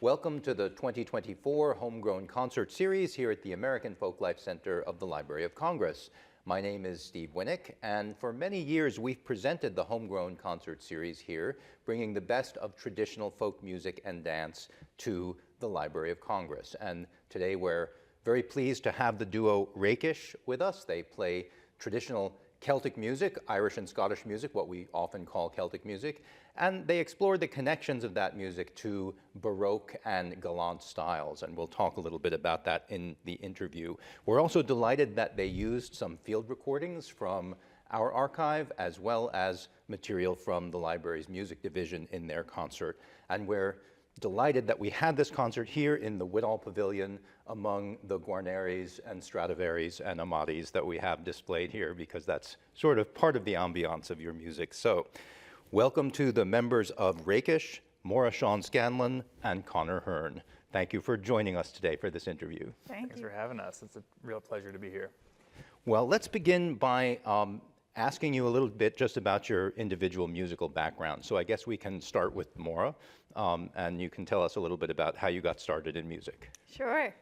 Welcome to the 2024 Homegrown Concert Series here at the American Folklife Center of the Library of Congress. My name is Steve Winnick, and for many years we've presented the Homegrown Concert Series here, bringing the best of traditional folk music and dance to the Library of Congress. And today we're very pleased to have the duo Rakish with us. They play traditional Celtic music, Irish and Scottish music, what we often call Celtic music, and they explored the connections of that music to Baroque and Galant styles, and we'll talk a little bit about that in the interview. We're also delighted that they used some field recordings from our archive as well as material from the library's music division in their concert, and we're delighted that we had this concert here in the Whitall Pavilion among the Guarneris and Stradivari's and Amatis that we have displayed here, because that's sort of part of the ambiance of your music. So welcome to the members of Rakish, Maura Sean Scanlon, and Connor Hearn. Thank you for joining us today for this interview. Thanks for having us. It's a real pleasure to be here. Well, let's begin by asking you a little bit just about your individual musical background. So I guess we can start with Maura, and you can tell us a little bit about how you got started in music. Sure.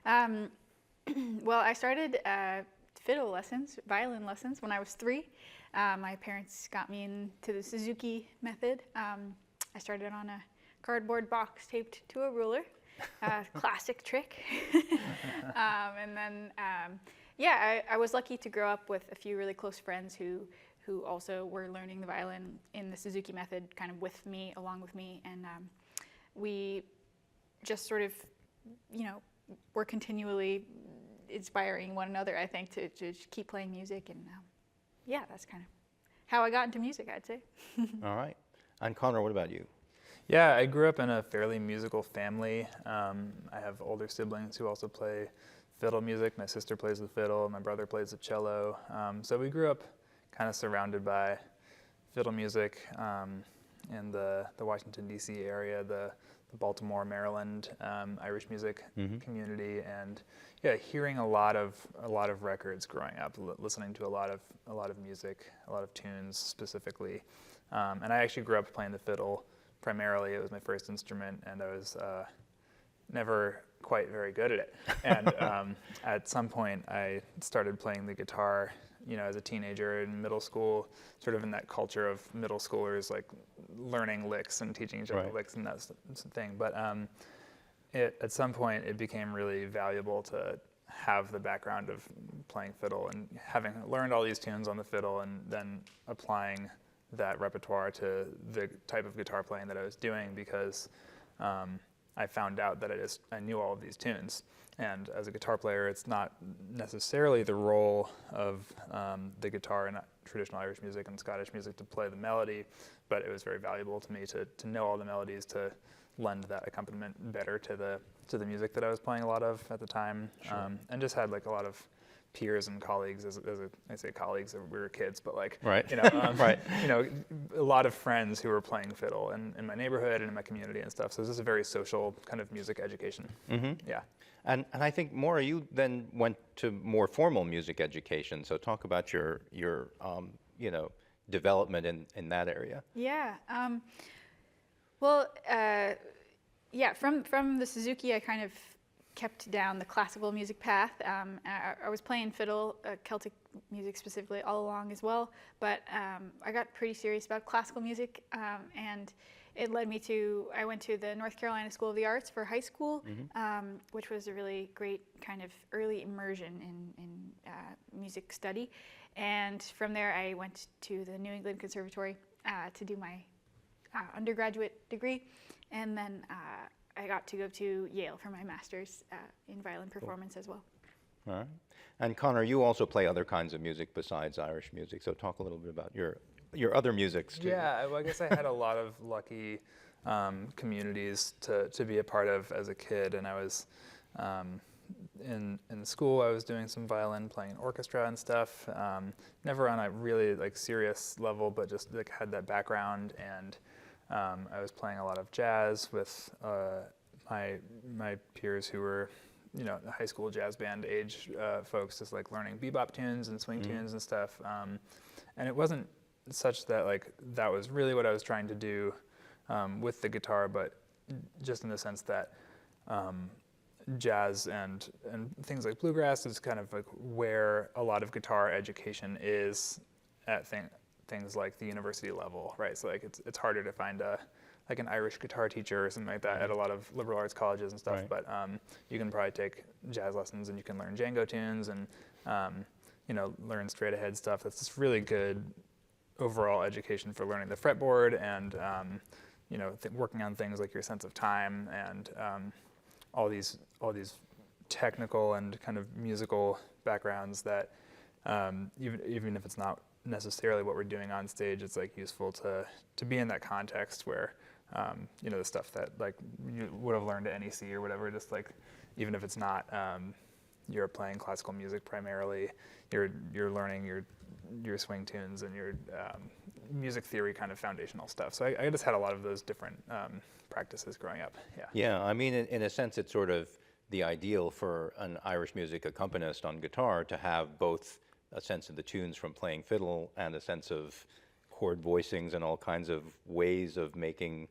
Well, I started fiddle lessons, violin lessons, when I was 3. My parents got me into the Suzuki method. I started on a cardboard box taped to a ruler, classic trick. And then, yeah, I was lucky to grow up with a few really close friends who also were learning the violin in the Suzuki method, kind of with me, along with me, and we just sort of, were continually inspiring one another, I think, to keep playing music, and yeah, that's kind of how I got into music, I'd say. All right. And Connor, what about you? Yeah, I grew up in a fairly musical family. I have older siblings who also play fiddle music. My sister plays the fiddle, my brother plays the cello. So we grew up kind of surrounded by fiddle music in the Washington, D.C. area, the Baltimore, Maryland Irish music community, and yeah, hearing a lot of records growing up, listening to a lot of music, a lot of tunes specifically. And I actually grew up playing the fiddle primarily. It was my first instrument, and I was never quite very good at it. And at some point, I started playing the guitar, as a teenager in middle school, sort of in that culture of middle schoolers, like learning licks and teaching each other licks and that thing. But at some point, it became really valuable to have the background of playing fiddle and having learned all these tunes on the fiddle and then applying that repertoire to the type of guitar playing that I was doing, because I found out that I knew all of these tunes. And as a guitar player, it's not necessarily the role of the guitar in traditional Irish music and Scottish music to play the melody, but it was very valuable to me to know all the melodies, to lend that accompaniment better to the music that I was playing a lot of at the time. Sure. And just had like a lot of peers and colleagues, I say colleagues, we were kids, but like, a lot of friends who were playing fiddle in my neighborhood and in my community and stuff. So it was just a very social kind of music education. Mm-hmm. Yeah. And I think, Maura, you then went to more formal music education. So talk about your development in that area. Yeah. From the Suzuki, I kind of kept down the classical music path. I was playing fiddle, Celtic music specifically, all along as well, but I got pretty serious about classical music, and it led me I went to the North Carolina School of the Arts for high school, which was a really great kind of early immersion in music study. And from there, I went to the New England Conservatory to do my undergraduate degree, and then I got to go to Yale for my master's in violin performance as well. All right. And Connor, you also play other kinds of music besides Irish music, so talk a little bit about your other musics too. Yeah, well, I guess I had a lot of lucky communities to be a part of as a kid, and I was in school I was doing some violin, playing orchestra and stuff, never on a really like serious level, but just like had that background, and I was playing a lot of jazz with my peers who were, high school jazz band age folks, just like learning bebop tunes and swing tunes and stuff. And it wasn't such that like that was really what I was trying to do with the guitar, but just in the sense that jazz and things like bluegrass is kind of like where a lot of guitar education is at things like the university level, right? So like it's harder to find like an Irish guitar teacher or something like that at a lot of liberal arts colleges and stuff. Right. But you can probably take jazz lessons and you can learn Django tunes and learn straight ahead stuff. That's just really good overall education for learning the fretboard and working on things like your sense of time and all these technical and kind of musical backgrounds that even if it's not necessarily what we're doing on stage, it's like useful to be in that context where the stuff that like you would have learned at NEC or whatever, just like even if it's not you're playing classical music primarily, you're learning your swing tunes and your music theory kind of foundational stuff. So I just had a lot of those different practices growing up. Yeah. Yeah, I mean, in a sense, it's sort of the ideal for an Irish music accompanist on guitar to have both a sense of the tunes from playing fiddle and a sense of chord voicings and all kinds of ways of making,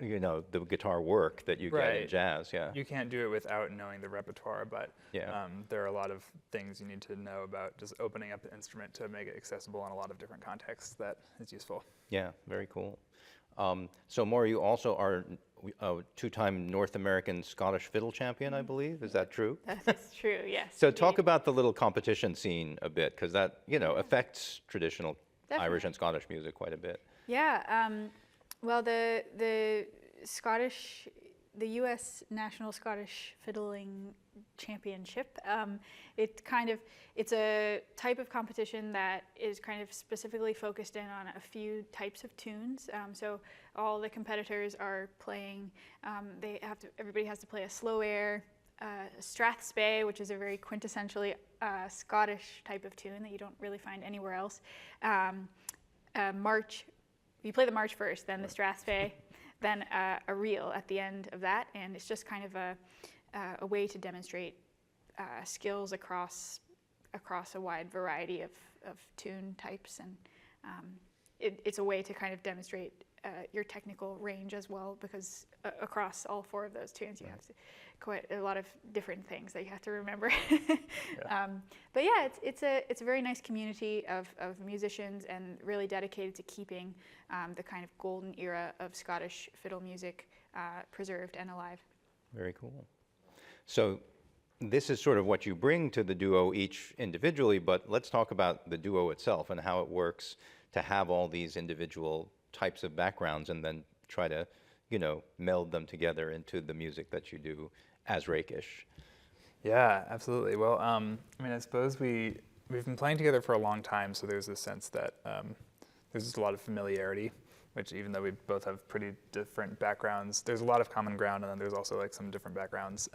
the guitar work that you get in jazz. Yeah. You can't do it without knowing the repertoire, but there are a lot of things you need to know about just opening up the instrument to make it accessible in a lot of different contexts that is useful. Yeah, very cool. So Maura, you also are a two-time North American Scottish fiddle champion, I believe. Is that true? That is true, yes. So talk about the little competition scene a bit, because that, affects traditional Definitely. Irish and Scottish music quite a bit. Yeah, well, the U.S. National Scottish Fiddling Championship, it's a type of competition that is kind of specifically focused in on a few types of tunes. So all the competitors are playing, everybody has to play a slow air, a strathspey, which is a very quintessentially Scottish type of tune that you don't really find anywhere else. March, you play the march first, then the strathspey, then a reel at the end of that, and it's just kind of a way to demonstrate skills across a wide variety of tune types, and it's a way to kind of demonstrate your technical range as well, because across all four of those tunes you have quite a lot of different things that you have to remember. But yeah, it's a very nice community of musicians and really dedicated to keeping the kind of golden era of Scottish fiddle music preserved and alive. Very cool. So this is sort of what you bring to the duo each individually, but let's talk about the duo itself and how it works to have all these individual types of backgrounds and then try to, meld them together into the music that you do as Rakish. Yeah, absolutely. Well, I suppose we've been playing together for a long time, so there's this sense that there's just a lot of familiarity, which even though we both have pretty different backgrounds, there's a lot of common ground, and then there's also like some different backgrounds.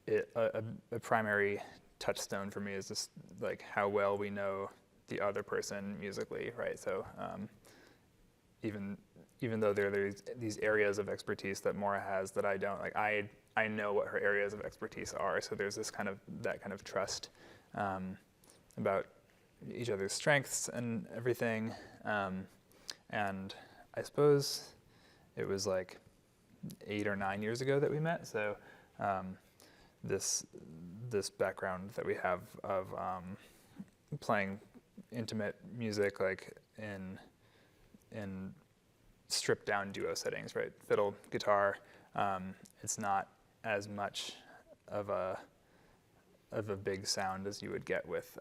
A primary touchstone for me is just like how well we know the other person musically, right? So even though there are these areas of expertise that Maura has that I don't, like I know what her areas of expertise are, so there's this kind of trust about each other's strengths and everything. And I suppose it was like 8 or 9 years ago that we met, so this background that we have of playing intimate music like in stripped down duo settings, right? Fiddle, guitar. It's not as much of a big sound as you would get with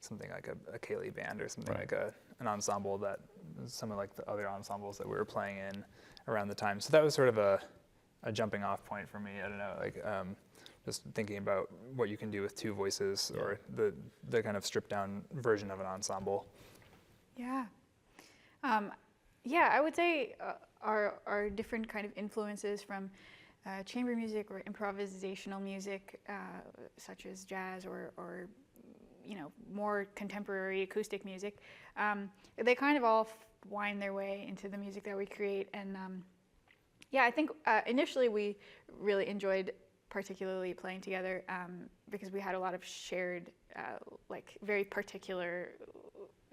something like a Ceilidh band or something like an ensemble that some of like the other ensembles that we were playing in around the time. So that was sort of a jumping off point for me. I don't know, like just thinking about what you can do with two voices or the kind of stripped down version of an ensemble. Yeah. I would say our different kind of influences from chamber music or improvisational music, such as jazz or more contemporary acoustic music, they kind of all wind their way into the music that we create. And I think initially we really enjoyed particularly playing together because we had a lot of shared, very particular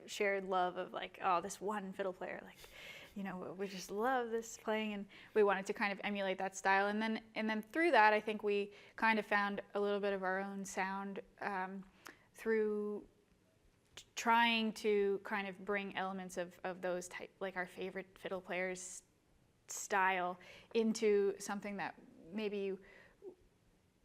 shared love of like, oh, this one fiddle player, like, we just love this playing, and we wanted to kind of emulate that style. And then through that, I think we kind of found a little bit of our own sound through trying to kind of bring elements of those type, like our favorite fiddle players' style, into something that maybe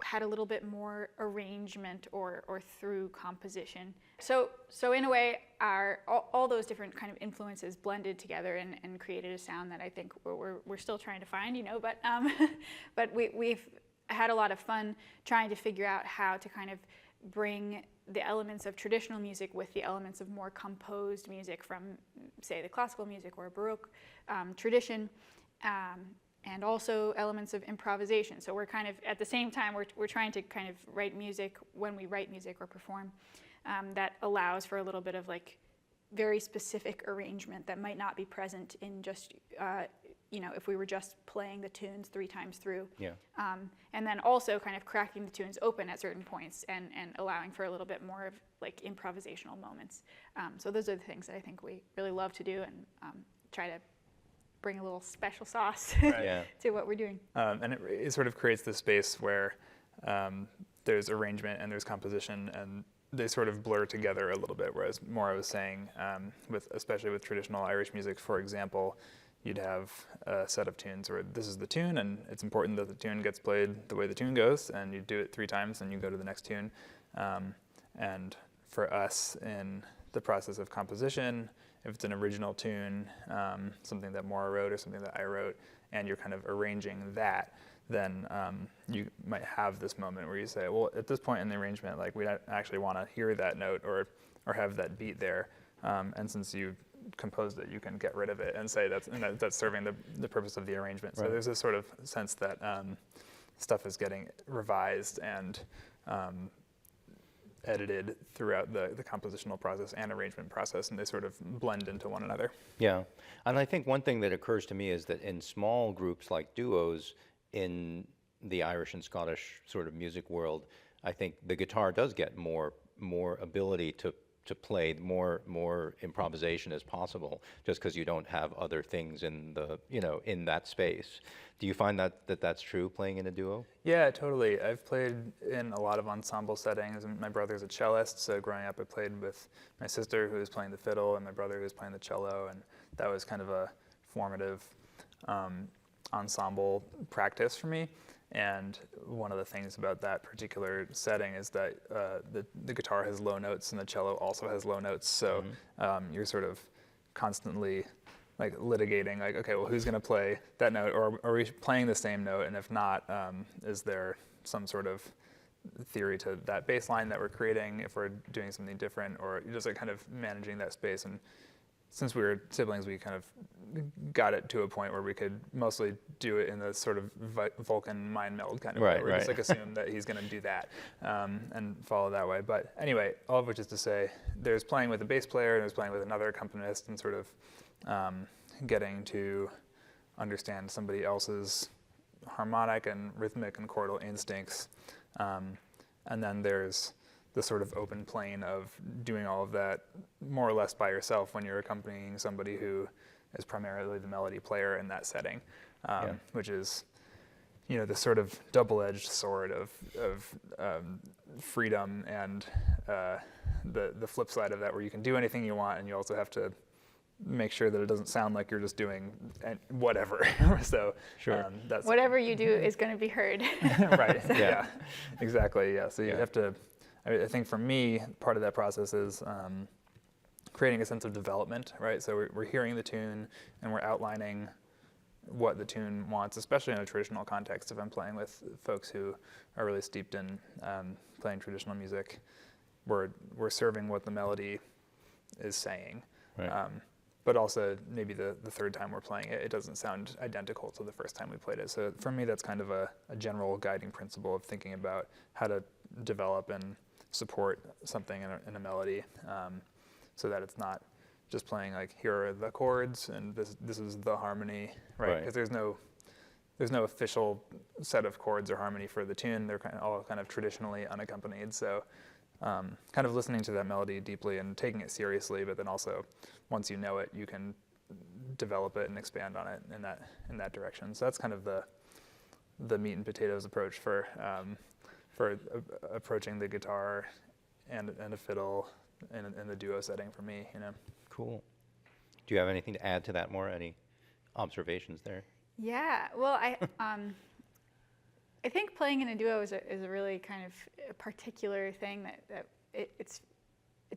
had a little bit more arrangement or through composition. So in a way, all those different kind of influences blended together and created a sound that I think we're still trying to find, but but we've had a lot of fun trying to figure out how to kind of bring the elements of traditional music with the elements of more composed music from, say, the classical music or Baroque tradition. And also elements of improvisation. So we're kind of, at the same time, we're trying to kind of write music when we write music or perform that allows for a little bit of like very specific arrangement that might not be present in just, if we were just playing the tunes 3 times through. Yeah. And then also kind of cracking the tunes open at certain points and allowing for a little bit more of like improvisational moments. So those are the things that I think we really love to do and try to bring a little special sauce Yeah. to what we're doing. And it sort of creates this space where there's arrangement and there's composition, and they sort of blur together a little bit. Whereas more I was saying, especially with traditional Irish music, for example, you'd have a set of tunes where this is the tune, and it's important that the tune gets played the way the tune goes, and you do it 3 times, and you go to the next tune. And for us, in the process of composition, if it's an original tune, something that Maura wrote or something that I wrote, and you're kind of arranging that, then you might have this moment where you say, well, at this point in the arrangement, like we don't actually want to hear that note or have that beat there. And since you composed it, you can get rid of it and say that's serving the purpose of the arrangement. Right. So there's this sort of sense that stuff is getting revised and edited throughout the compositional process and arrangement process, and they sort of blend into one another. Yeah, and I think one thing that occurs to me is that in small groups like duos in the Irish and Scottish sort of music world, I think the guitar does get more ability to play, more improvisation as possible, just because you don't have other things in the in that space. Do you find that's true playing in a duo? Yeah, totally. I've played in a lot of ensemble settings, and my brother's a cellist, so growing up I played with my sister who was playing the fiddle and my brother who was playing the cello, and that was kind of a formative ensemble practice for me. And one of the things about that particular setting is that the guitar has low notes and the cello also has low notes, so you're sort of constantly like litigating, like, okay, well, who's going to play that note, or are we playing the same note, and if not, is there some sort of theory to that bass line that we're creating if we're doing something different, or just like kind of managing that space. And since we were siblings, we kind of got it to a point where we could mostly do it in the sort of Vulcan mind meld kind of way. Right, We're just right. like assume that he's going to do that and follow that way. But anyway, all of which is to say, there's playing with a bass player and there's playing with another accompanist and sort of getting to understand somebody else's harmonic and rhythmic and chordal instincts. And then there's the sort of open plane of doing all of that more or less by yourself when you're accompanying somebody who is primarily the melody player in that setting, which is, the sort of double-edged sword of freedom and the flip side of that, where you can do anything you want and you also have to make sure that it doesn't sound like you're just doing whatever. So Sure. That's Whatever you do is going to be heard. right. Yeah. Yeah, exactly. Yeah. So you Yeah. have to. I think for me, part of that process is creating a sense of development, right? So we're hearing the tune and we're outlining what the tune wants, especially in a traditional context. If I'm playing with folks who are really steeped in playing traditional music, we're serving what the melody is saying. Right. But also maybe the third time we're playing it, it doesn't sound identical to the first time we played it. So for me, that's kind of a general guiding principle of thinking about how to develop and support something in a melody, so that it's not just playing like, here are the chords and this is the harmony, right? Because there's no official set of chords or harmony for the tune. They're all kind of traditionally unaccompanied. So kind of listening to that melody deeply and taking it seriously, but then also once you know it, you can develop it and expand on it in that direction. So that's kind of the meat and potatoes approach for approaching the guitar and a fiddle in the duo setting for me. Cool. Do you have anything to add to that more? Any observations there? Yeah, well, I think playing in a duo is a really kind of a particular thing that it's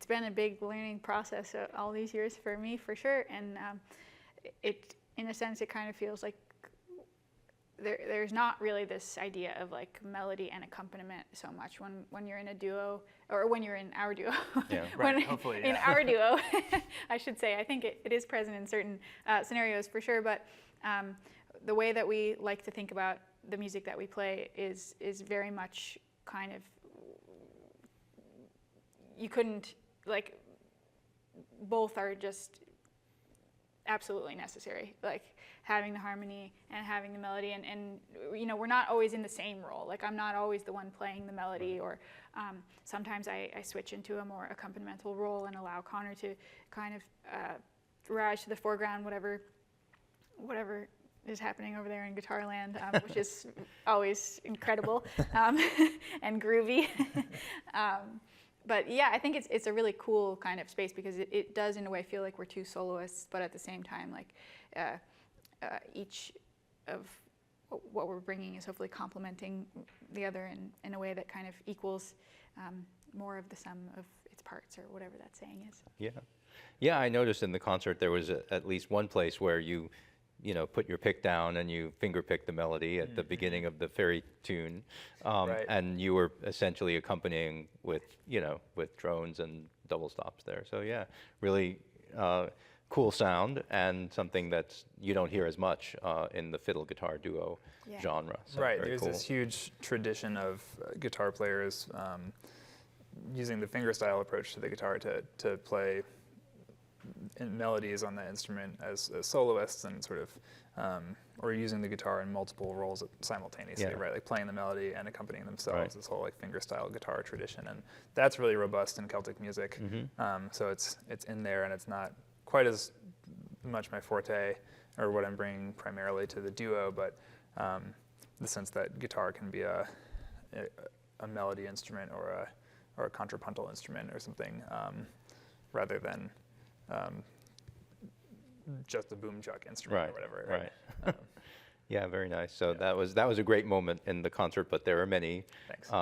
been a big learning process all these years for me, for sure. And it, in a sense, it kind of feels like there's not really this idea of like melody and accompaniment so much when you're in a duo, or when you're in our duo. Yeah, right. Hopefully, yeah. In our duo, I should say. I think it is present in certain scenarios for sure, but the way that we like to think about the music that we play is very much kind of, you couldn't, like, both are just absolutely necessary, like having the harmony and having the melody, and we're not always in the same role. Like, I'm not always the one playing the melody, or sometimes I switch into a more accompanimental role and allow Connor to kind of rise to the foreground, whatever is happening over there in guitar land, which is always incredible and groovy. But yeah, I think it's a really cool kind of space, because it does in a way feel like we're two soloists, but at the same time, like each of what we're bringing is hopefully complementing the other in a way that kind of equals more of the sum of its parts, or whatever that saying is. Yeah, I noticed in the concert there was at least one place where you put your pick down and you finger pick the melody at the beginning of the fairy tune, Right. and you were essentially accompanying with drones and double stops there. So yeah, really cool sound, and something that you don't hear as much in the fiddle guitar duo genre. So right. very There's cool. this huge tradition of guitar players using the fingerstyle approach to the guitar to play melodies on the instrument as soloists, and sort of, or using the guitar in multiple roles simultaneously, right? Like playing the melody and accompanying themselves. Right. This whole like fingerstyle guitar tradition, and that's really robust in Celtic music. So it's in there, and it's not quite as much my forte, or what I'm bringing primarily to the duo, but the sense that guitar can be a melody instrument, or a contrapuntal instrument, or something, rather than just a boom chuck instrument, or whatever. Right. Yeah, very nice. So that was a great moment in the concert, but there are many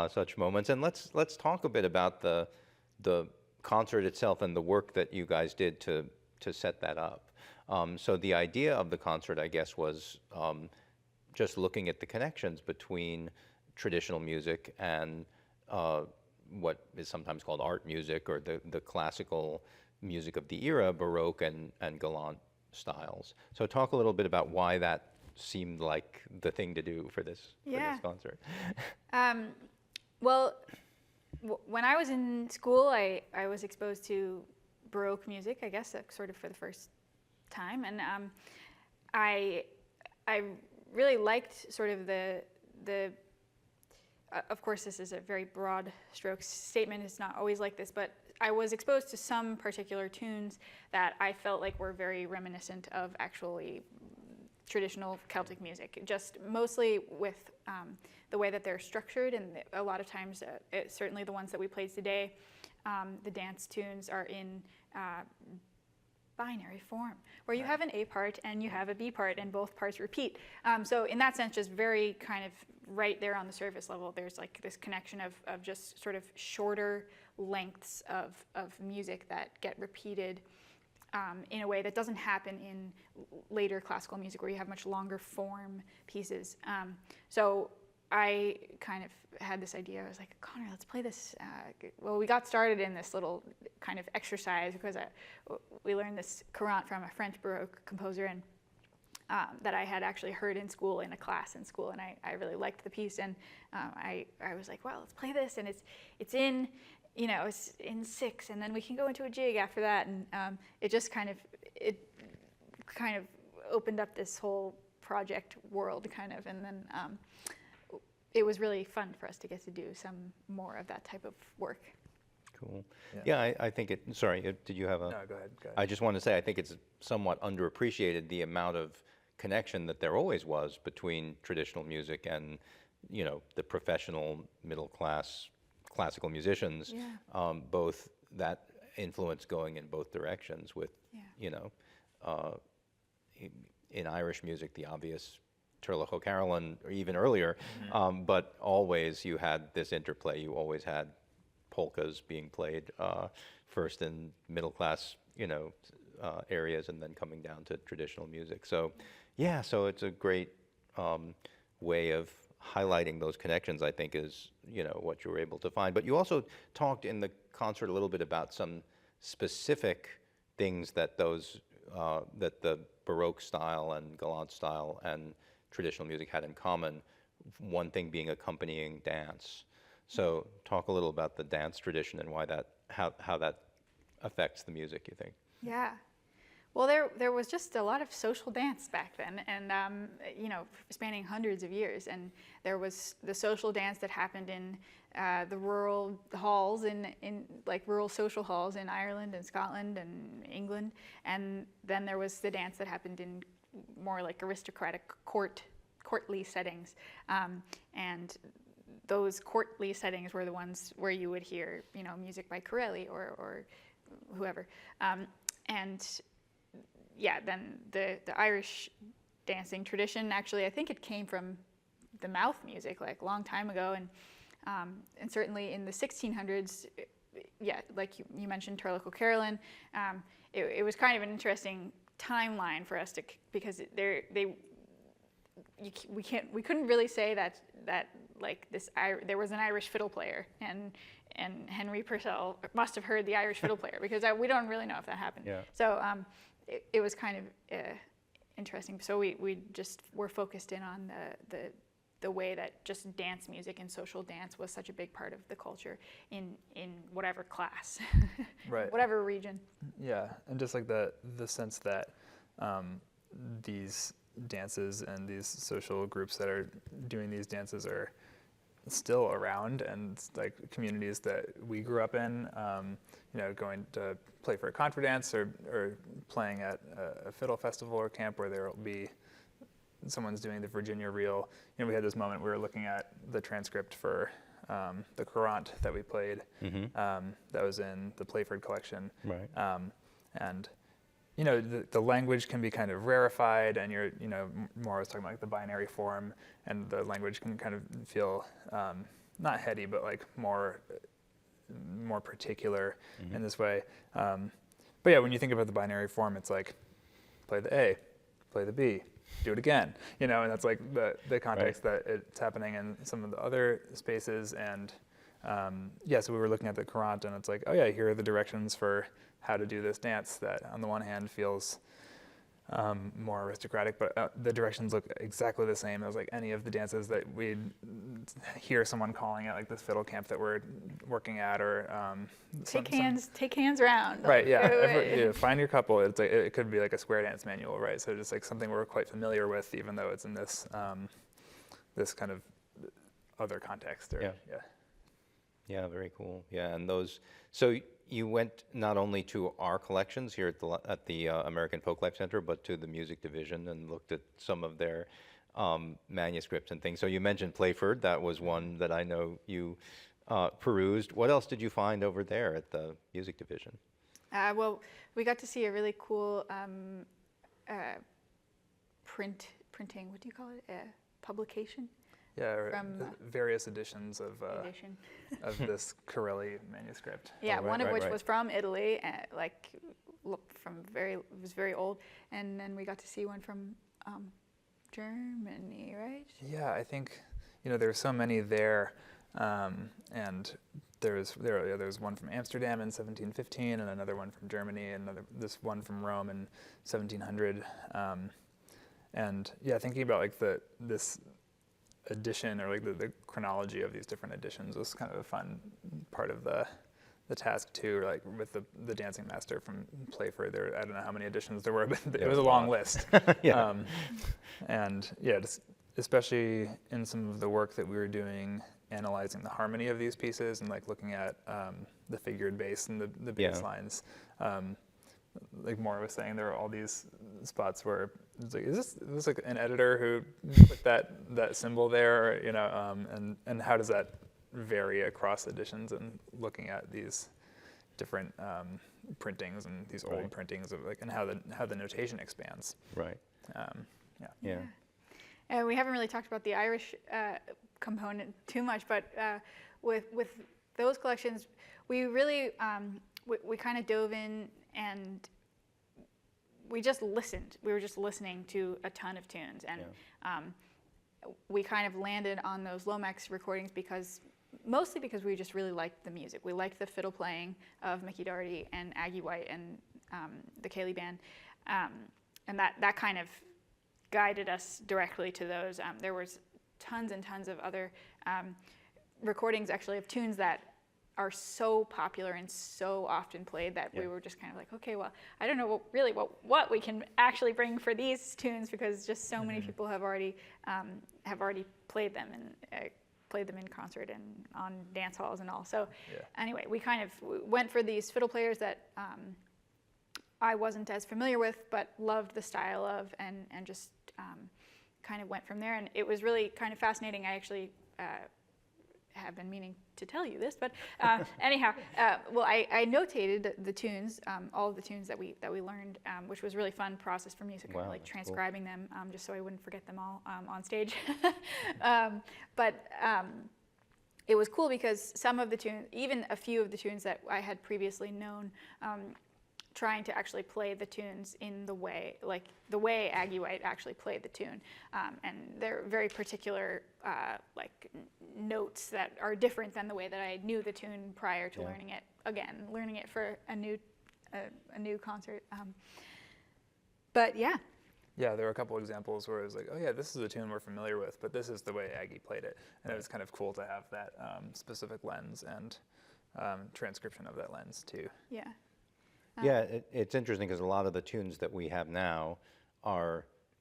such moments. And let's talk a bit about the concert itself and the work that you guys did to set that up. So the idea of the concert, I guess, was just looking at the connections between traditional music and what is sometimes called art music, or the classical music of the era, Baroque and Galant styles. So talk a little bit about why that seemed like the thing to do for this concert. Well, when I was in school, I was exposed to Baroque music, I guess, sort of for the first time, and I really liked sort of the of course, this is a very broad strokes statement. It's not always like this, but I was exposed to some particular tunes that I felt like were very reminiscent of actually traditional Celtic music, just mostly with the way that they're structured, and a lot of times, certainly the ones that we played today, the dance tunes are in binary form, where you have an A part and you have a B part, and both parts repeat. So in that sense, just very kind of right there on the surface level, there's like this connection of just sort of shorter lengths of music that get repeated in a way that doesn't happen in later classical music, where you have much longer form pieces. So I kind of had this idea. I was like, Connor, let's play this. Well, we got started in this little kind of exercise because we learned this courant from a French Baroque composer, and that I had actually heard in school, in a class in school, and I really liked the piece. And I was like, well, let's play this, and it's in, it's in 6, and then we can go into a jig after that. And it just kind of opened up this whole project world, kind of, and then it was really fun for us to get to do some more of that type of work. cool. Yeah. Yeah, I think it, sorry, did you have a? No, go ahead. I just want to say, I think it's somewhat underappreciated the amount of connection that there always was between traditional music and, you know, the professional middle class classical musicians. Yeah. Both that influence going in both directions with, Yeah. you know, in Irish music, the obvious Turlough O'Carolan, or even earlier, but always you had this interplay. You always had polkas being played first in middle class, you know, areas, and then coming down to traditional music. So, yeah, so it's a great way of highlighting those connections, I think, is, you know, what you were able to find. But you also talked in the concert a little bit about some specific things that those that the Baroque style and Galant style and traditional music had in common. One thing being accompanying dance. So talk a little about the dance tradition and why that, how that affects the music, you think? Yeah. Well, there was just a lot of social dance back then, and you know, spanning hundreds of years. And there was the social dance that happened in the rural halls, in like rural social halls in Ireland and Scotland and England. And then there was the dance that happened in more like aristocratic courtly settings. And those courtly settings were the ones where you would hear, you know, music by Corelli or whoever. And yeah, then the Irish dancing tradition, actually, I think it came from the mouth music, like a long time ago, and certainly in the 1600s, yeah, like you mentioned Turlough O'Carolan, it was kind of an interesting timeline for us to, because we couldn't really say that like there was an Irish fiddle player and Henry Purcell must have heard the Irish fiddle player, because we don't really know if that happened. Yeah. So it was kind of interesting. So we just were focused in on the way that just dance music and social dance was such a big part of the culture in whatever class, Right. whatever region. Yeah, and just like the sense that these dances and these social groups that are doing these dances are still around, and like communities that we grew up in, you know, going to play for a contra dance or playing at a fiddle festival or camp where there will be someone's doing the Virginia reel. You know, we had this moment, we were looking at the transcript for the Courant that we played, that was in the Playford collection. Right. And you know, the language can be kind of rarefied, and you're, you know, more I was talking about like the binary form, and the language can kind of feel not heady, but like more particular in this way. But yeah, when you think about the binary form, it's like play the A, play the B, do it again, you know, and that's like the context that it's happening in some of the other spaces. And yeah, so we were looking at the Courant, and it's like, oh yeah, here are the directions for how to do this dance that on the one hand feels more aristocratic, but the directions look exactly the same as like any of the dances that we'd hear someone calling at like this fiddle camp that we're working at, or Take hands round. right, yeah, find your couple. It's like, it could be like a square dance manual, right? So just like something we're quite familiar with, even though it's in this this kind of other context. Or, Yeah, very cool. Yeah, and those. So you went not only to our collections here at the American Folklife Center, but to the music division and looked at some of their manuscripts and things. So you mentioned Playford. That was one that I know you perused. What else did you find over there at the music division? Well, we got to see a really cool printing. What do you call it? Publication. Yeah, or From, various editions of edition. of this Corelli manuscript. Yeah, right, one of right, which right. was from Italy, like it was very old, and then we got to see one from Germany, right? Yeah, I think, you know, there's so many there, and there's one from Amsterdam in 1715, and another one from Germany, and this one from Rome in 1700, and yeah, thinking about like this edition, or like the chronology of these different editions, was kind of a fun part of the task too. Like with the Dancing Master from Playford, I don't know how many editions there were, but it was a long list. Yeah. And yeah, just especially in some of the work that we were doing, analyzing the harmony of these pieces and like looking at the figured bass and the bass lines. Like Maura was saying, there are all these spots where it's like, is this like an editor who put that symbol there, you know, and how does that vary across editions, and looking at these different printings and these old printings of like, and how the notation expands. Right. Yeah. And we haven't really talked about the Irish component too much, but with those collections, we really we kind of dove in and we just listened. We were just listening to a ton of tunes, and we kind of landed on those Lomax recordings mostly because we just really liked the music. We liked the fiddle playing of Mickey Doherty and Aggie White and the Ceilidh Band, and that kind of guided us directly to those. There was tons and tons of other recordings, actually, of tunes that are so popular and so often played that we were just kind of like, okay, well, I don't know what we can actually bring for these tunes, because just so many people have already played them and played them in concert and on dance halls and all. So anyway, we kind of went for these fiddle players that I wasn't as familiar with, but loved the style of, and just kind of went from there. And it was really kind of fascinating. I actually have been meaning to tell you this, but anyhow, well, I notated the tunes, all of the tunes that we learned, which was a really fun process for me, so kind of like transcribing them, just so I wouldn't forget them all on stage. But it was cool because some of the tunes, even a few of the tunes that I had previously known, trying to actually play the tunes in the way Aggie White actually played the tune, and they're very particular like notes that are different than the way that I knew the tune prior to learning it for a new concert. But yeah, there were a couple examples where it was like, oh yeah, this is a tune we're familiar with, but this is the way Aggie played it, and it was kind of cool to have that specific lens and transcription of that lens too. Yeah. Yeah, it's interesting because a lot of the tunes that we have now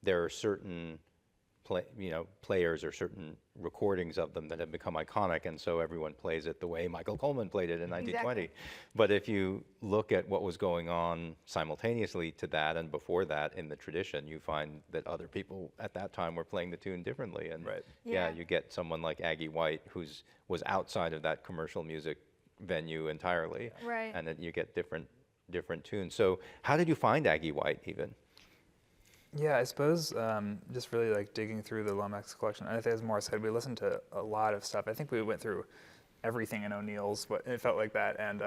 there are certain players or certain recordings of them that have become iconic, and so everyone plays it the way Michael Coleman played it in 1920. Exactly. But if you look at what was going on simultaneously to that and before that in the tradition, you find that other people at that time were playing the tune differently. And you get someone like Aggie White was outside of that commercial music venue entirely, and then you get different tunes. So how did you find Aggie White even? Yeah, I suppose just really like digging through the Lomax collection. And I think, as Maura said, we listened to a lot of stuff. I think we went through everything in O'Neill's, but it felt like that. And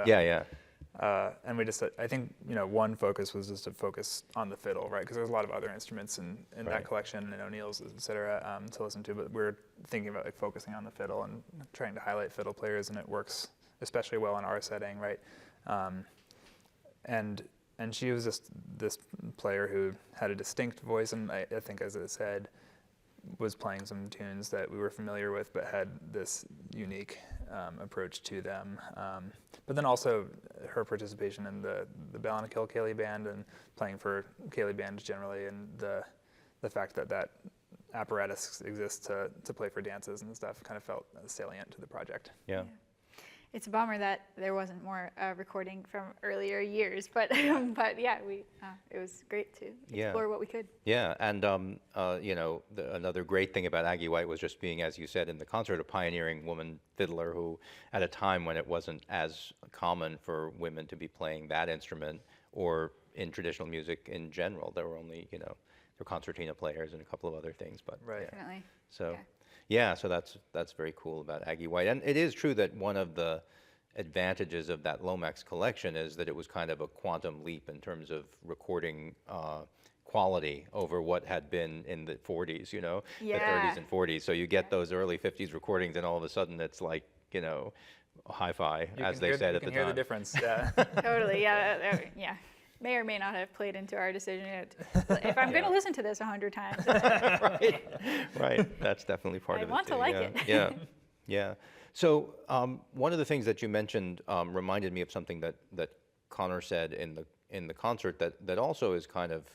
and we just, I think, one focus was just to focus on the fiddle, right? Because there's a lot of other instruments in that collection and O'Neill's, et cetera, to listen to. But we're thinking about like focusing on the fiddle and trying to highlight fiddle players, and it works especially well in our setting, right? And she was just this player who had a distinct voice, and I think, as I said, was playing some tunes that we were familiar with, but had this unique approach to them. But then also her participation in the Ballinakil Ceilidh Band and playing for Ceilidh Band generally, and the fact that apparatus exists to play for dances and stuff kind of felt salient to the project. Yeah. It's a bummer that there wasn't more recording from earlier years, but yeah, it was great to explore what we could. Yeah, and another great thing about Aggie White was just being, as you said, in the concert, a pioneering woman fiddler who, at a time when it wasn't as common for women to be playing that instrument, or in traditional music in general, there were only there were concertina players and a couple of other things, but Definitely. So. Yeah. Yeah, so that's very cool about Aggie White. And it is true that one of the advantages of that Lomax collection is that it was kind of a quantum leap in terms of recording quality over what had been in the 40s, the 30s and 40s. So you get those early 50s recordings, and all of a sudden it's like, hi-fi, as they said at the time. You can hear the difference, yeah. Totally, yeah. May or may not have played into our decision. If I'm going to listen to this 100 times. Right. That's definitely part of it. I want to like it. Yeah. So one of the things that you mentioned reminded me of something that Connor said in the concert that also is kind of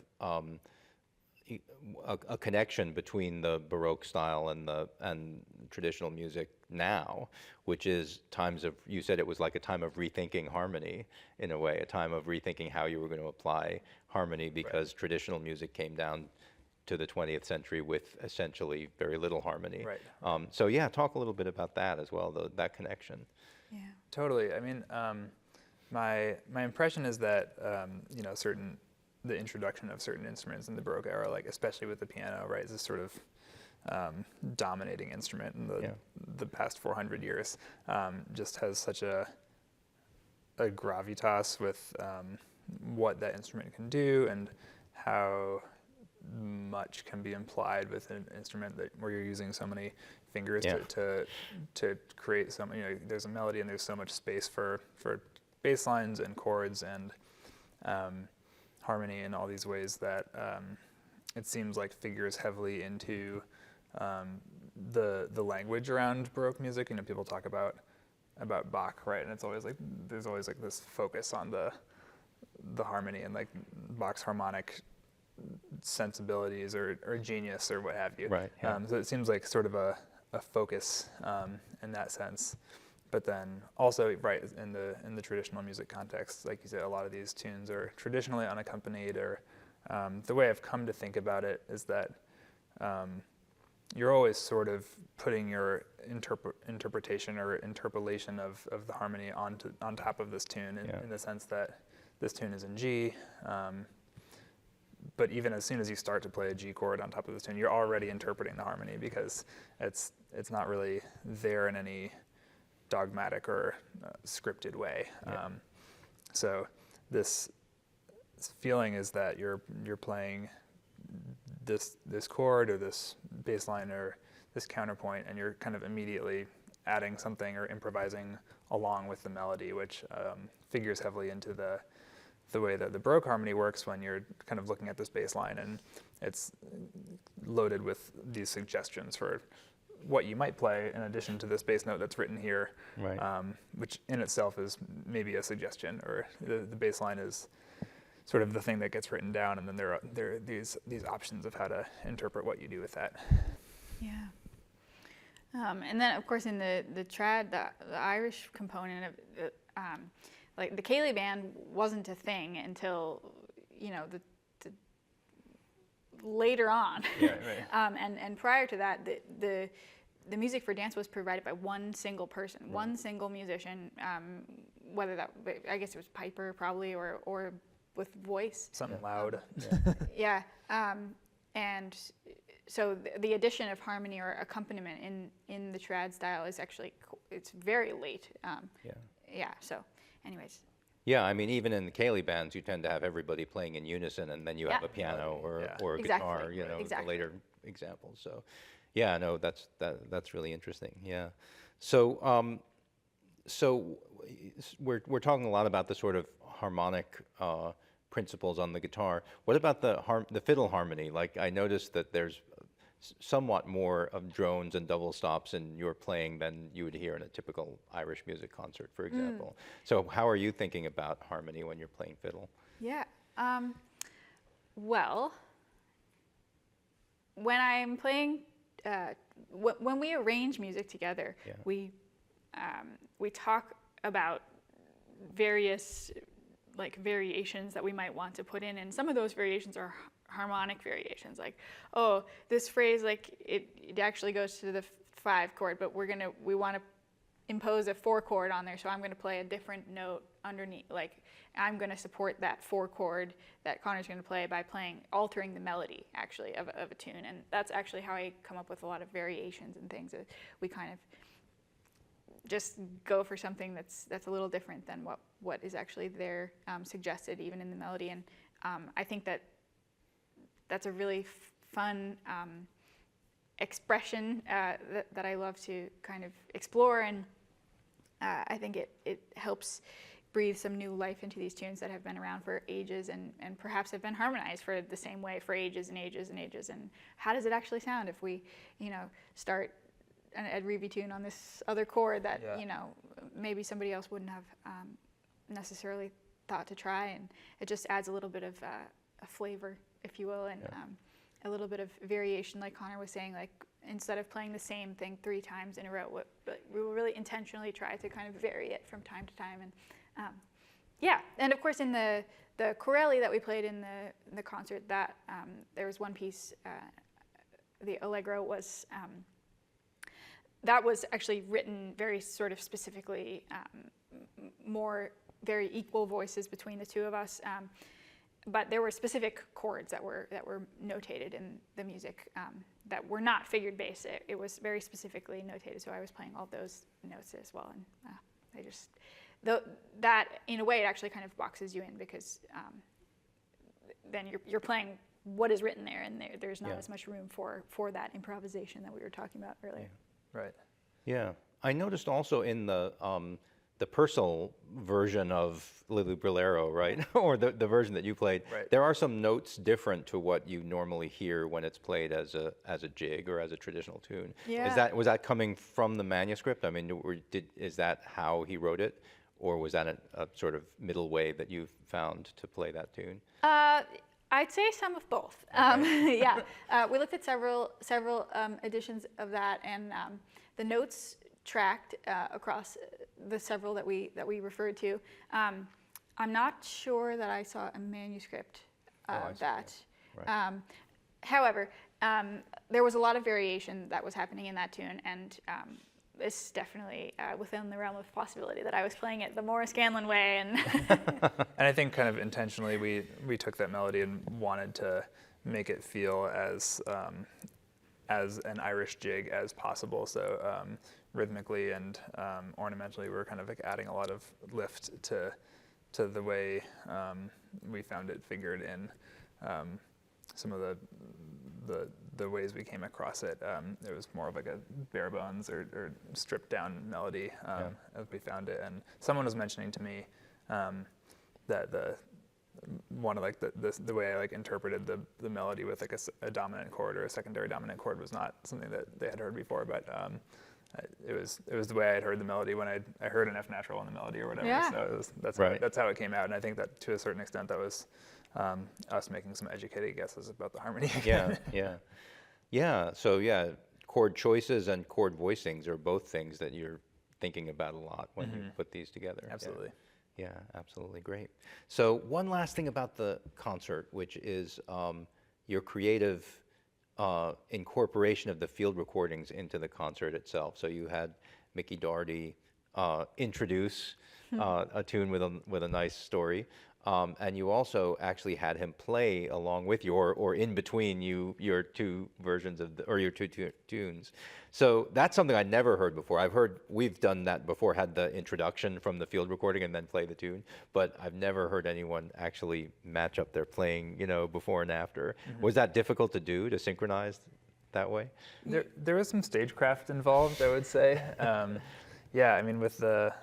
a connection between the Baroque style and traditional music now, which is times of, you said it was like a time of rethinking harmony in a way, a time of rethinking how you were going to apply harmony, because traditional music came down to the 20th century with essentially very little harmony. Right. So yeah, talk a little bit about that as well, that connection. Yeah. Totally. I mean, my impression is that the introduction of certain instruments in the Baroque era, like especially with the piano, right, is this sort of dominating instrument in the past 400 years, just has such a gravitas with what that instrument can do and how much can be implied with an instrument where you're using so many fingers to create some, there's a melody and there's so much space for bass lines and chords and harmony in all these ways that it seems like figures heavily into the language around Baroque music. People talk about Bach, right? And it's always like there's always like this focus on the harmony and like Bach's harmonic sensibilities or genius or what have you. Right. Yeah. So it seems like sort of a focus in that sense. But then also, right, in the traditional music context, like you said, a lot of these tunes are traditionally unaccompanied, or the way I've come to think about it is that you're always sort of putting your interpretation or interpolation of the harmony on top of this tune in the sense that this tune is in G, but even as soon as you start to play a G chord on top of this tune, you're already interpreting the harmony because it's not really there in any dogmatic or scripted way. Yeah. So this feeling is that you're playing this chord or this bass line or this counterpoint, and you're kind of immediately adding something or improvising along with the melody, which figures heavily into the way that the Baroque harmony works when you're kind of looking at this bass line, and it's loaded with these suggestions for what you might play in addition to this bass note that's written here, Right. Which in itself is maybe a suggestion, or the bass line is sort of the thing that gets written down, and then there are these options of how to interpret what you do with that. Yeah. And then, of course, in the trad, the Irish component of like the Ceilidh band wasn't a thing until the later on. Yeah, right. And prior to that, the music for dance was provided by one single person, one single musician, whether that, I guess it was piper probably, or with voice. Something loud. Yeah. And so the addition of harmony or accompaniment in the trad style is actually, it's very late. Yeah. So anyways. Yeah, I mean, even in the Ceilidh bands, you tend to have everybody playing in unison, and then you have a piano or a guitar, the later examples. So, yeah, no, that's really interesting. Yeah, so we're talking a lot about the sort of harmonic principles on the guitar. What about the fiddle harmony? Like, I noticed that there's somewhat more of drones and double stops in your playing than you would hear in a typical Irish music concert, for example. So how are you thinking about harmony when you're playing fiddle? Yeah. Well, when I'm playing, when we arrange music together, we talk about various variations that we might want to put in, and some of those variations are harmonic variations, like, oh, this phrase, like it actually goes to the 5 chord, but we want to impose a 4 chord on there, so I'm going to play a different note underneath. Like, I'm going to support that 4 chord that Connor's going to play by altering the melody actually of a tune, and that's actually how I come up with a lot of variations and things. We kind of just go for something that's a little different than what is actually there, suggested even in the melody, and I think that's a really fun expression that I love to kind of explore, and I think it helps breathe some new life into these tunes that have been around for ages and perhaps have been harmonized for the same way for ages and ages and ages. And how does it actually sound if we, start an Ed Reevy tune on this other chord that, maybe somebody else wouldn't have necessarily thought to try, and it just adds a little bit of a flavor, if you will, and a little bit of variation, like Connor was saying, like instead of playing the same thing 3 times in a row, we will really intentionally try to kind of vary it from time to time. And yeah, and of course in the chorale that we played in the concert, that there was one piece, the Allegro was, that was actually written very sort of specifically, more very equal voices between the two of us. But there were specific chords that were notated in the music that were not figured bass. It was very specifically notated, so I was playing all those notes as well. And I just, that in a way, it actually kind of boxes you in, because then you're playing what is written there, and there's not as much room for that improvisation that we were talking about earlier. Yeah. Right. Yeah, I noticed also in the Purcell version of Lillibullero, right, or the version that you played, Right. there are some notes different to what you normally hear when it's played as a jig or as a traditional tune. Yeah. Was that coming from the manuscript? I mean, is that how he wrote it, or was that a sort of middle way that you found to play that tune? I'd say some of both. Yeah, we looked at several editions of that, and the notes tracked across the several that we referred to. I'm not sure that I saw a manuscript of that. Right. However, there was a lot of variation that was happening in that tune, and this is definitely within the realm of possibility that I was playing it the Morris Scanlon way. And And I think kind of intentionally we took that melody and wanted to make it feel as an Irish jig as possible. So rhythmically and ornamentally, we were kind of like adding a lot of lift to the way we found it figured in some of the ways we came across it. It was more of like a bare bones or stripped down melody as we found it. And someone was mentioning to me that the way I like interpreted the melody with like a dominant chord or a secondary dominant chord was not something that they had heard before, but it was the way I had heard the melody when I heard an F natural in the melody or whatever. Yeah. So that's how it came out, and I think that to a certain extent that was us making some educated guesses about the harmony. Yeah. So yeah, chord choices and chord voicings are both things that you're thinking about a lot when you put these together. Absolutely. Yeah, absolutely, great. So one last thing about the concert, which is your creative incorporation of the field recordings into the concert itself. So you had Mickey Doherty introduce a tune with a nice story, and you also actually had him play along with you, or in between your two versions of your two tunes. So that's something I never heard before. I've heard we've done that before, had the introduction from the field recording and then play the tune, but I've never heard anyone actually match up their playing, before and after. Was that difficult to do, to synchronize that way? There was some stagecraft involved, I would say. Yeah, I mean with the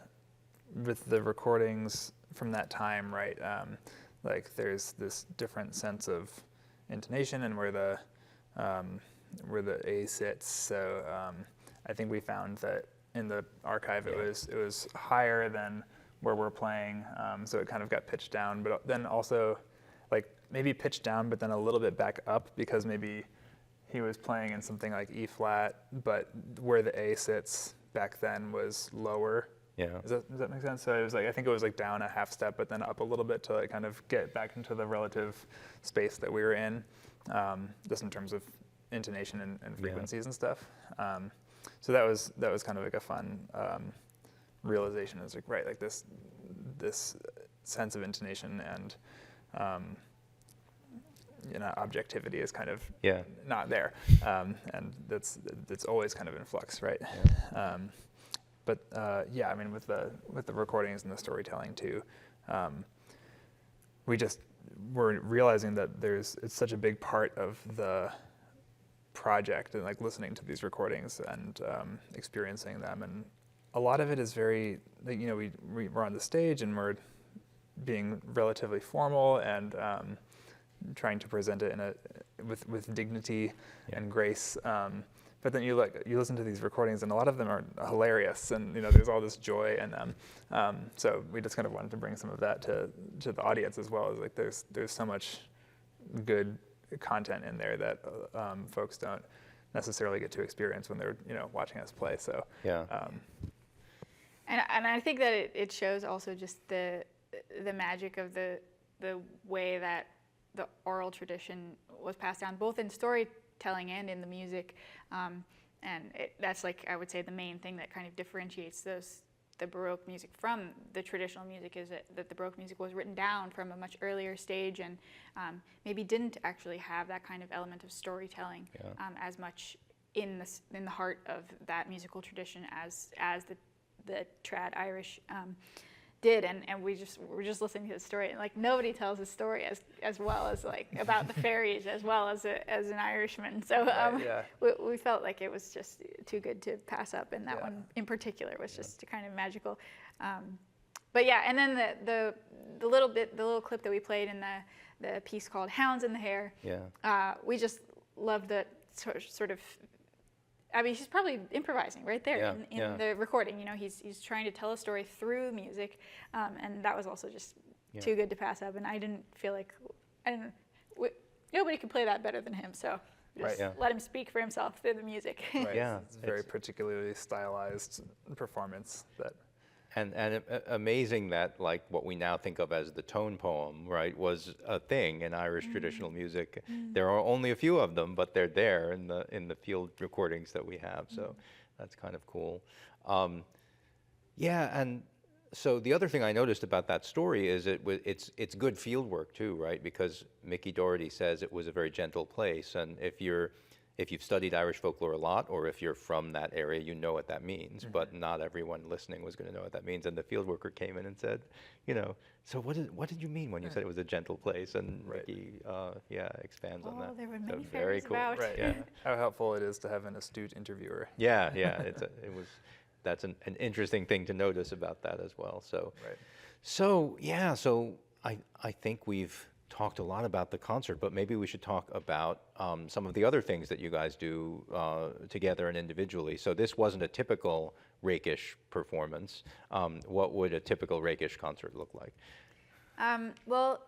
recordings from that time, right? Like there's this different sense of intonation and where the A sits. So I think we found that in the archive it was higher than where we're playing, so it kind of got pitched down. But then also, like maybe pitched down, but then a little bit back up because maybe he was playing in something like E flat, but where the A sits back then was lower. Yeah. Does that make sense? So it was like, I think it was like down a half step, but then up a little bit to like kind of get back into the relative space that we were in, just in terms of intonation and frequencies and stuff. So that was kind of like a fun realization. It was like, right, like this sense of intonation and objectivity is kind of not there, and that's always kind of in flux, right? But I mean, with the recordings and the storytelling too, we just were realizing that it's such a big part of the project, and like listening to these recordings and experiencing them, and a lot of it is very, like, we're on the stage and we're being relatively formal and trying to present it with dignity and grace. But then you listen to these recordings, and a lot of them are hilarious, and there's all this joy in them. So we just kind of wanted to bring some of that to the audience as well. As like there's so much good content in there that folks don't necessarily get to experience when they're watching us play. So Yeah. And I think that it shows also just the magic of the way that the oral tradition was passed down, both in storytelling and in the music. And that's, like, I would say the main thing that kind of differentiates the Baroque music from the traditional music is that the Baroque music was written down from a much earlier stage and maybe didn't actually have that kind of element of storytelling as much in the heart of that musical tradition as the trad Irish did, and we're just listening to the story, and, like, nobody tells a story as well as, like, about the fairies as well as an Irishman. So we felt like it was just too good to pass up, and that one in particular was just kind of magical. But yeah, and then the little clip that we played in the piece called "Hounds in the Hair." Yeah. We just loved the sort of. I mean, he's probably improvising right there in the recording. He's trying to tell a story through music, and that was also just too good to pass up. And I didn't feel like nobody could play that better than him. So just let him speak for himself through the music. Right. Yeah, it's a very particularly stylized performance that. And amazing that, like, what we now think of as the tone poem, right, was a thing in Irish traditional music. There are only a few of them, but they're there in the field recordings that we have. So that's kind of cool. Yeah, and so the other thing I noticed about that story is it's good field work too, right? Because Mickey Doherty says it was a very gentle place, and if you've studied Irish folklore a lot, or if you're from that area, you know what that means, but not everyone listening was going to know what that means. And the field worker came in and said, so what did you mean when you said it was a gentle place? And Mickey, expands on that. There were many So very fairies cool. about. Right. Yeah. How helpful it is to have an astute interviewer. Yeah, that's an interesting thing to notice about that as well. So, Right. So I think we've talked a lot about the concert, but maybe we should talk about some of the other things that you guys do together and individually. So this wasn't a typical Rakish performance. What would a typical Rakish concert look like? Well,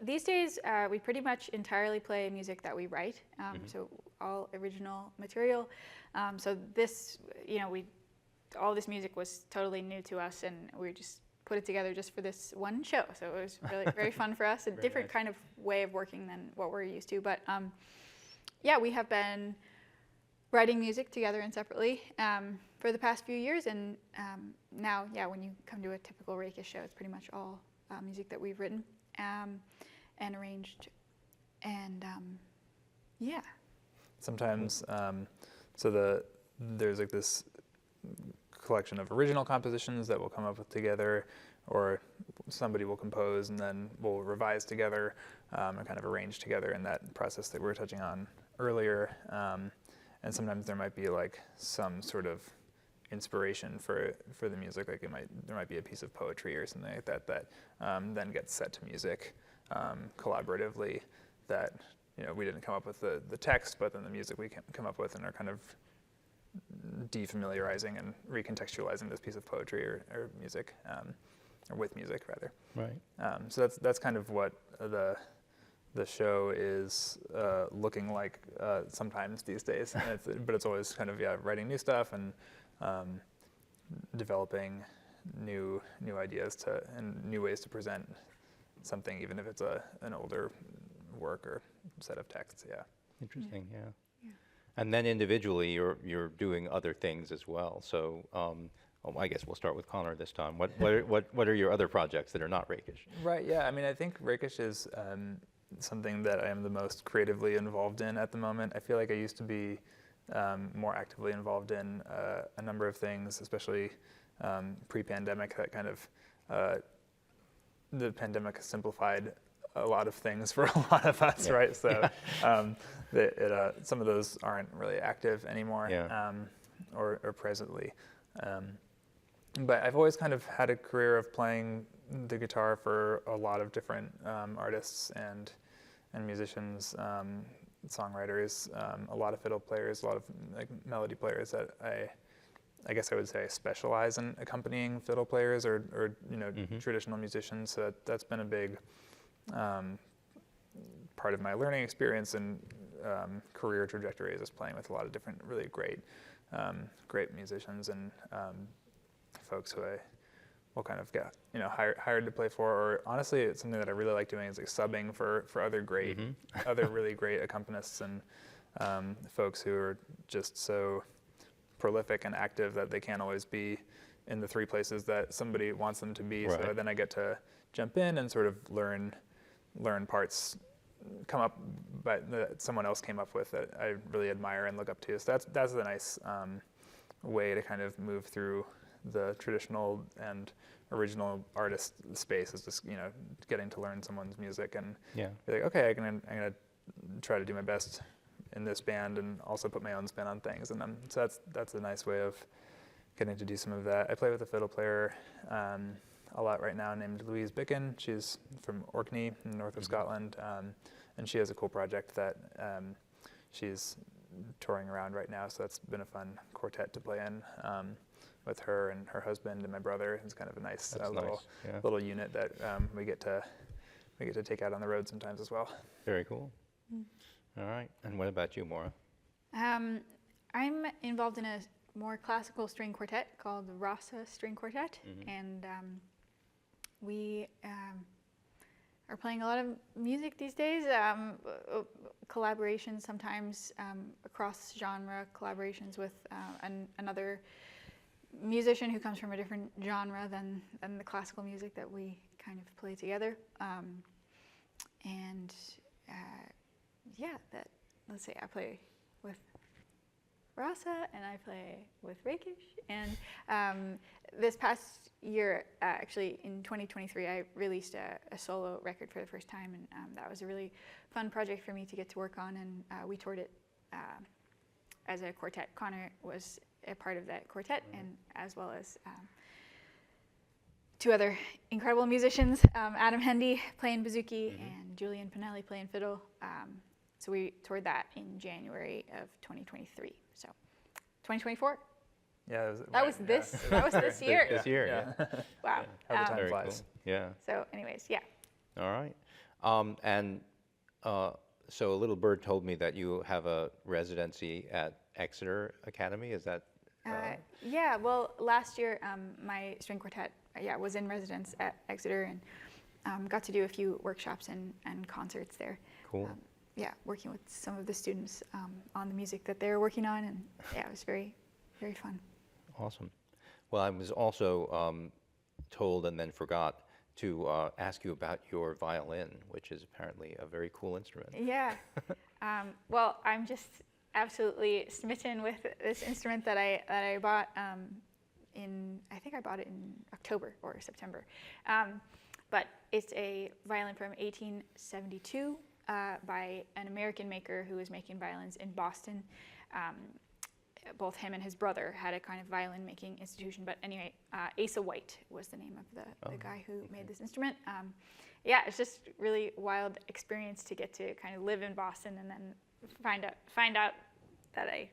these days we pretty much entirely play music that we write, so all original material. So this, all this music was totally new to us, and we just put it together just for this one show. So it was really very fun for us, a different kind of way of working than what we're used to. But we have been writing music together and separately for the past few years, and now, when you come to a typical Rakish show, it's pretty much all music that we've written and arranged, and Sometimes, there's like this collection of original compositions that we'll come up with together, or somebody will compose and then we'll revise together and kind of arrange together in that process that we were touching on earlier. And sometimes there might be like some sort of inspiration for the music, like there might be a piece of poetry or something like that that then gets set to music collaboratively that we didn't come up with the text, but then the music we can come up with and are kind of defamiliarizing and recontextualizing this piece of poetry or music, or with music rather. Right. So that's kind of what the show is looking like sometimes these days. But it's always kind of writing new stuff and developing new ideas and new ways to present something, even if it's an older work or set of texts. Yeah. Interesting. Yeah. And then individually, you're doing other things as well. So I guess we'll start with Connor this time. What are your other projects that are not Rakish? Right. Yeah. I mean, I think Rakish is something that I am the most creatively involved in at the moment. I feel like I used to be more actively involved in a number of things, especially pre-pandemic. That kind of the pandemic has simplified a lot of things for a lot of us, right? So some of those aren't really active anymore, or presently. But I've always kind of had a career of playing the guitar for a lot of different artists and musicians, songwriters, a lot of fiddle players, a lot of like melody players that I guess I would say I specialize in accompanying fiddle players or traditional musicians. So that's been a big part of my learning experience and career trajectory is just playing with a lot of different really great musicians and folks who I will kind of get hired to play for. Or honestly, it's something that I really like doing is like subbing for other great other really great accompanists and folks who are just so prolific and active that they can't always be in the 3 places that somebody wants them to be. Right. So then I get to jump in and sort of learn parts come up, but that someone else came up with that I really admire and look up to. So that's a nice way to kind of move through the traditional and original artist space, is just getting to learn someone's music and be like, okay, I'm gonna try to do my best in this band and also put my own spin on things. And so that's a nice way of getting to do some of that. I play with a fiddle player a lot right now named Louise Bicken. She's from Orkney in the north of Scotland, and she has a cool project that she's touring around right now, so that's been a fun quartet to play in with her and her husband and my brother. It's kind of a nice little unit that we get to take out on the road sometimes as well. Very cool. All right. And what about you, Maura? I'm involved in a more classical string quartet called the Rasa String Quartet, and we are playing a lot of music these days. Collaborations sometimes across genre, collaborations with another musician who comes from a different genre than the classical music that we kind of play together. Let's say I play with Rasa and I play with Rakesh. And this past year, actually in 2023, I released a solo record for the first time, and that was a really fun project for me to get to work on, and we toured it as a quartet. Connor was a part of that quartet, and as well as 2 other incredible musicians, Adam Hendy playing bouzouki and Julian Pinelli playing fiddle. So we toured that in January of 2023. So 2024? Yeah, that was this year. This year, yeah. Wow. How the time Very flies. cool. Yeah. So anyways, yeah. All right. So a little bird told me that you have a residency at Exeter Academy. Is that? Yeah, well, last year my string quartet was in residence at Exeter and got to do a few workshops and concerts there. Cool. Working with some of the students on the music that they were working on, and it was very, very fun. Awesome. Well, I was also told and then forgot to ask you about your violin, which is apparently a very cool instrument. Yeah. Well, I'm just absolutely smitten with this instrument that I bought I think I bought it in October or September. But it's a violin from 1872 by an American maker who was making violins in Boston. Both him and his brother had a kind of violin making institution, but anyway, Asa White was the name of the guy who made this instrument. It's just really wild experience to get to kind of live in Boston and then find out that I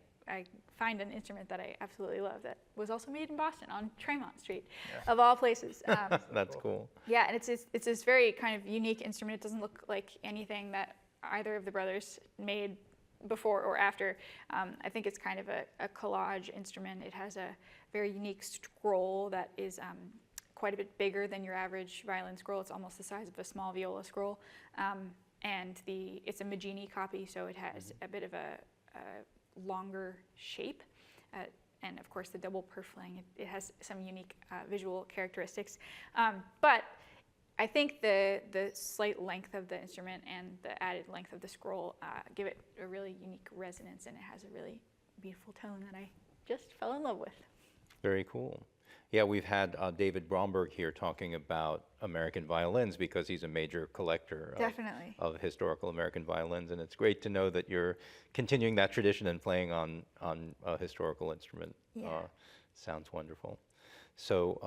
find an instrument that I absolutely love that was also made in Boston on Tremont Street, of all places. That's cool. Yeah, and it's this very kind of unique instrument. It doesn't look like anything that either of the brothers made before or after. I think it's kind of a collage instrument. It has a very unique scroll that is quite a bit bigger than your average violin scroll. It's almost the size of a small viola scroll. And it's a Maggini copy, so it has a bit of a longer shape. And of course the double purfling, it has some unique visual characteristics. But I think the slight length of the instrument and the added length of the scroll give it a really unique resonance, and it has a really beautiful tone that I just fell in love with. Very cool. Yeah, we've had David Bromberg here talking about American violins because he's a major collector of historical American violins, and it's great to know that you're continuing that tradition and playing on a historical instrument. Yeah. Sounds wonderful. So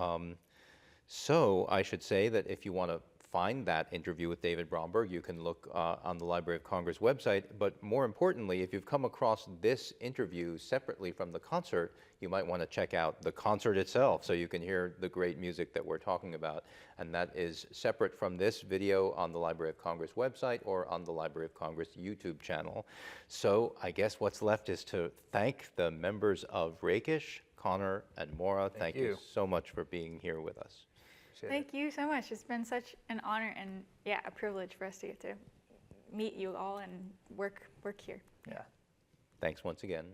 I should say that if you want to find that interview with David Bromberg, you can look on the Library of Congress website. But more importantly, if you've come across this interview separately from the concert, you might want to check out the concert itself so you can hear the great music that we're talking about. And that is separate from this video on the Library of Congress website or on the Library of Congress YouTube channel. So I guess what's left is to thank the members of Rakish, Connor, and Maura. Thank you so much for being here with us. Thank you so much. It's been such an honor and yeah, a privilege for us to get to meet you all and work here. Yeah. Thanks once again.